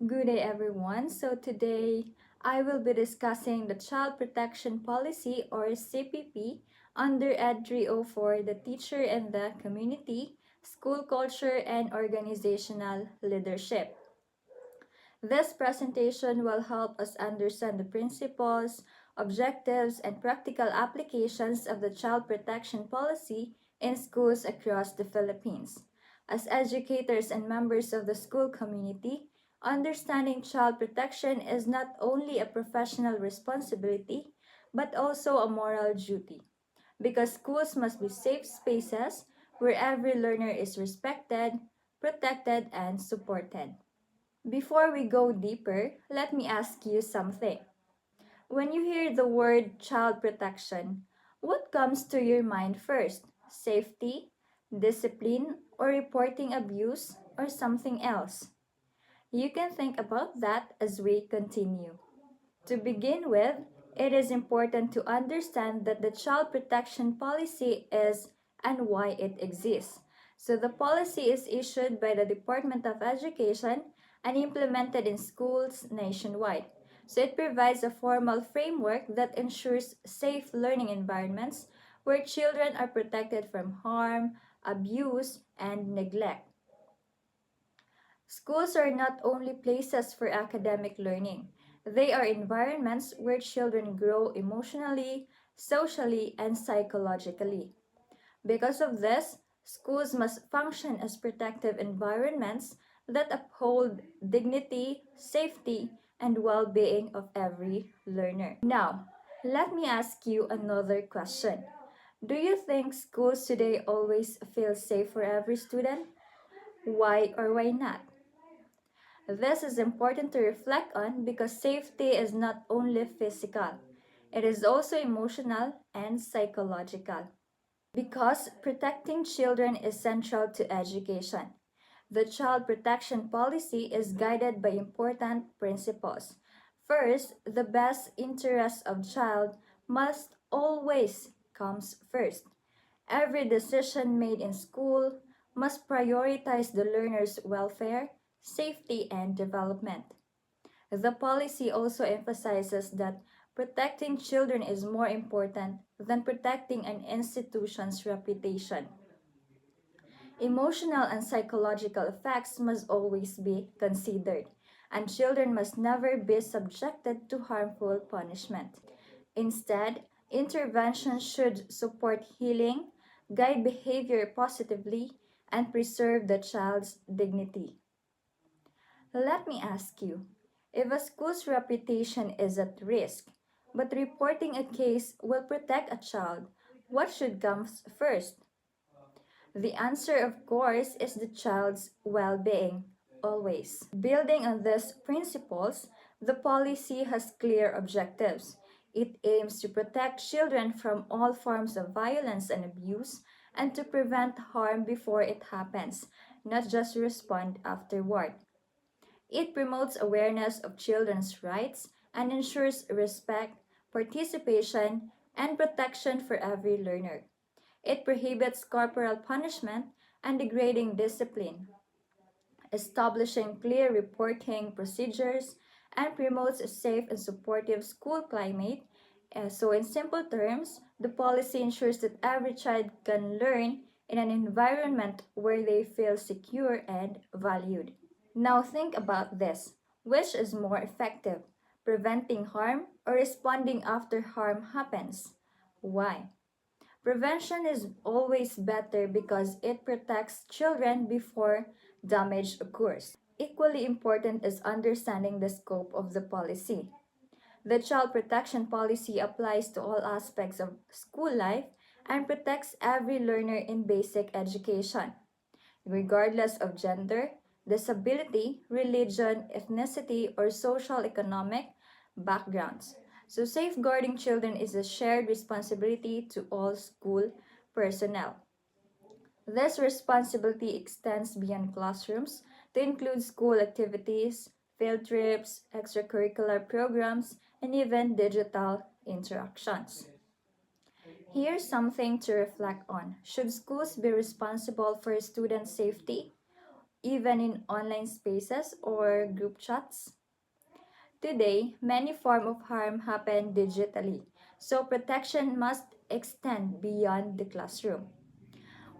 Good day, everyone. So, today I will be discussing the Child Protection Policy or CPP under Ed 304, the teacher and the community, school culture, and organizational leadership. This presentation will help us understand the principles, objectives, and practical applications of the child protection policy in schools across the Philippines. As educators and members of the school community, understanding child protection is not only a professional responsibility, but also a moral duty. Because schools must be safe spaces where every learner is respected, protected, and supported. Before we go deeper, let me ask you something. When you hear the word child protection, what comes to your mind first? Safety, discipline, or reporting abuse, or something else? You can think about that as we continue. To begin with, it is important to understand that the child protection policy is and why it exists. So, the policy is issued by the Department of Education and implemented in schools nationwide. So, it provides a formal framework that ensures safe learning environments where children are protected from harm, abuse, and neglect. Schools are not only places for academic learning, they are environments where children grow emotionally, socially, and psychologically. Because of this, schools must function as protective environments that uphold dignity, safety, and well being of every learner. Now, let me ask you another question. Do you think schools today always feel safe for every student? Why or why not? This is important to reflect on because safety is not only physical, it is also emotional and psychological. Because protecting children is central to education. The child protection policy is guided by important principles. First, the best interest of child must always comes first. Every decision made in school must prioritize the learner's welfare, safety, and development. The policy also emphasizes that protecting children is more important than protecting an institution's reputation. Emotional and psychological effects must always be considered, and children must never be subjected to harmful punishment. Instead, intervention should support healing, guide behavior positively, and preserve the child's dignity. Let me ask you, if a school's reputation is at risk, but reporting a case will protect a child, what should come first? The answer, of course, is the child's well being, always. Building on these principles, the policy has clear objectives. It aims to protect children from all forms of violence and abuse and to prevent harm before it happens, not just respond afterward. It promotes awareness of children's rights and ensures respect, participation, and protection for every learner. It prohibits corporal punishment and degrading discipline, establishing clear reporting procedures, and promotes a safe and supportive school climate. So, in simple terms, the policy ensures that every child can learn in an environment where they feel secure and valued. Now, think about this: which is more effective, preventing harm or responding after harm happens? Why? Prevention is always better because it protects children before damage occurs. Equally important is understanding the scope of the policy. The child protection policy applies to all aspects of school life and protects every learner in basic education, regardless of gender, disability, religion, ethnicity, or social economic backgrounds. So, safeguarding children is a shared responsibility to all school personnel. This responsibility extends beyond classrooms to include school activities, field trips, extracurricular programs, and even digital interactions. Here's something to reflect on. Should schools be responsible for student safety? even in online spaces or group chats. Today, many forms of harm happen digitally, so protection must extend beyond the classroom.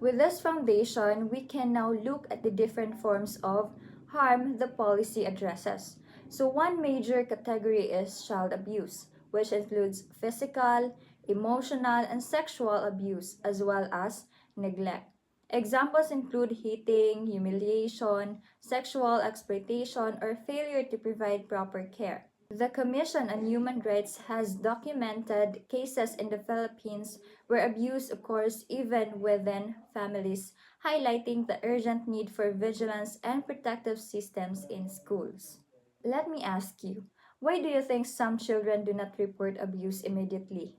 With this foundation, we can now look at the different forms of harm the policy addresses. So, one major category is child abuse, which includes physical, emotional, and sexual abuse, as well as neglect. Examples include hitting, humiliation, sexual exploitation, or failure to provide proper care. The Commission on Human Rights has documented cases in the Philippines where abuse occurs even within families, highlighting the urgent need for vigilance and protective systems in schools. Let me ask you, why do you think some children do not report abuse immediately?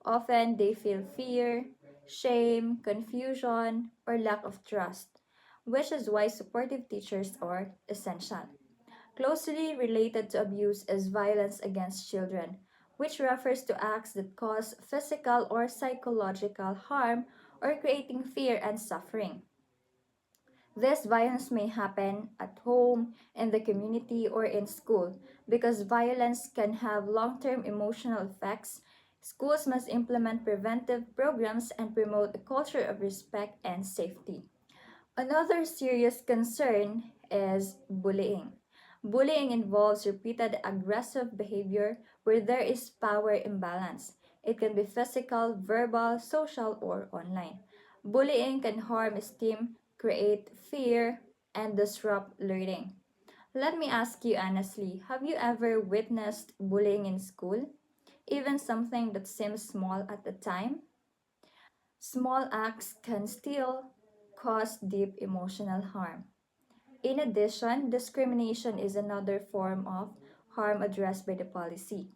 Often they feel fear, shame, confusion, or lack of trust, which is why supportive teachers are essential. Closely related to abuse is violence against children, which refers to acts that cause physical or psychological harm or creating fear and suffering. This violence may happen at home, in the community, or in school. Because violence can have long term emotional effects, schools must implement preventive programs and promote a culture of respect and safety. Another serious concern is bullying. Bullying involves repeated aggressive behavior where there is power imbalance. It can be physical, verbal, social, or online. Bullying can harm esteem, create fear, and disrupt learning. Let me ask you honestly, have you ever witnessed bullying in school? Even something that seems small at the time? Small acts can still cause deep emotional harm. In addition, discrimination is another form of harm addressed by the policy.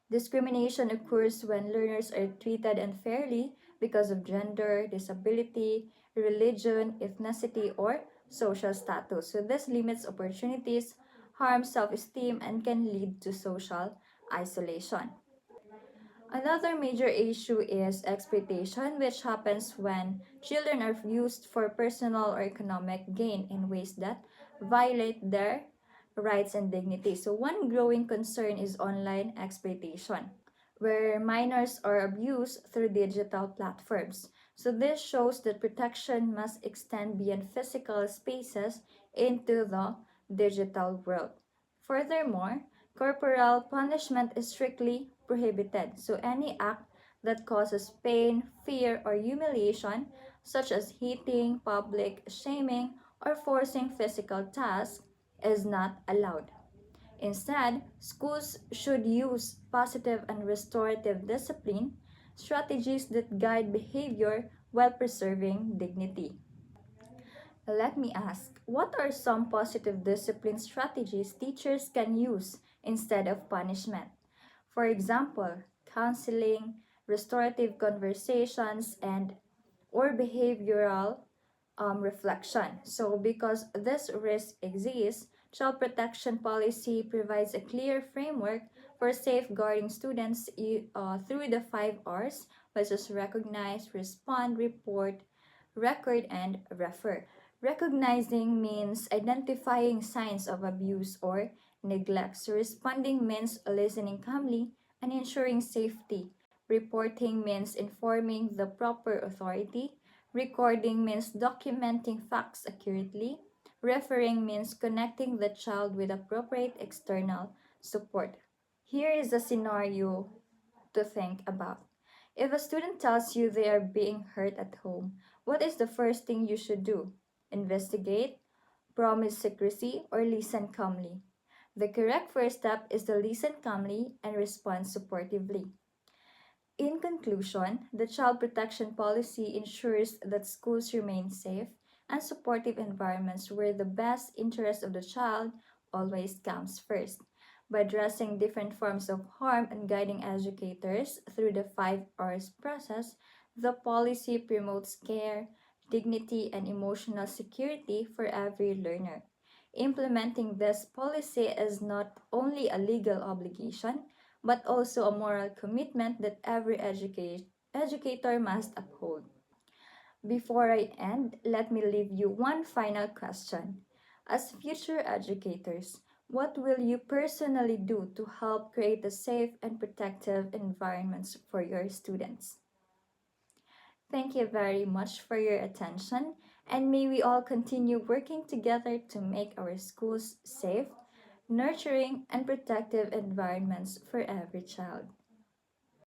Discrimination occurs when learners are treated unfairly because of gender, disability, religion, ethnicity, or social status. So, this limits opportunities, harms self esteem, and can lead to social isolation. Another major issue is exploitation, which happens when children are used for personal or economic gain in ways that violate their rights and dignity. So, one growing concern is online exploitation, where minors are abused through digital platforms. So, this shows that protection must extend beyond physical spaces into the digital world. Furthermore, corporal punishment is strictly prohibited, so any act that causes pain, fear, or humiliation, such as hitting, public shaming, or forcing physical tasks, is not allowed. Instead, schools should use positive and restorative discipline strategies that guide behavior while preserving dignity. Let me ask, what are some positive discipline strategies teachers can use instead of punishment? For example, counseling, restorative conversations, and or behavioral reflection. So, because this risk exists, child protection policy provides a clear framework for safeguarding students through the 5 R's, which is recognize, respond, report, record, and refer. Recognizing means identifying signs of abuse or neglect. So responding means listening calmly and ensuring safety. Reporting means informing the proper authority. Recording means documenting facts accurately. Referring means connecting the child with appropriate external support. Here is a scenario to think about. If a student tells you they are being hurt at home, what is the first thing you should do? Investigate, promise secrecy, or listen calmly? The correct first step is to listen calmly and respond supportively. In conclusion, the child protection policy ensures that schools remain safe and supportive environments where the best interest of the child always comes first. By addressing different forms of harm and guiding educators through the 5 R's process, the policy promotes care, dignity, and emotional security for every learner. Implementing this policy is not only a legal obligation, but also a moral commitment that every educator must uphold. Before I end, let me leave you one final question. As future educators, what will you personally do to help create a safe and protective environments for your students? Thank you very much for your attention, and may we all continue working together to make our schools safe, nurturing, and protective environments for every child.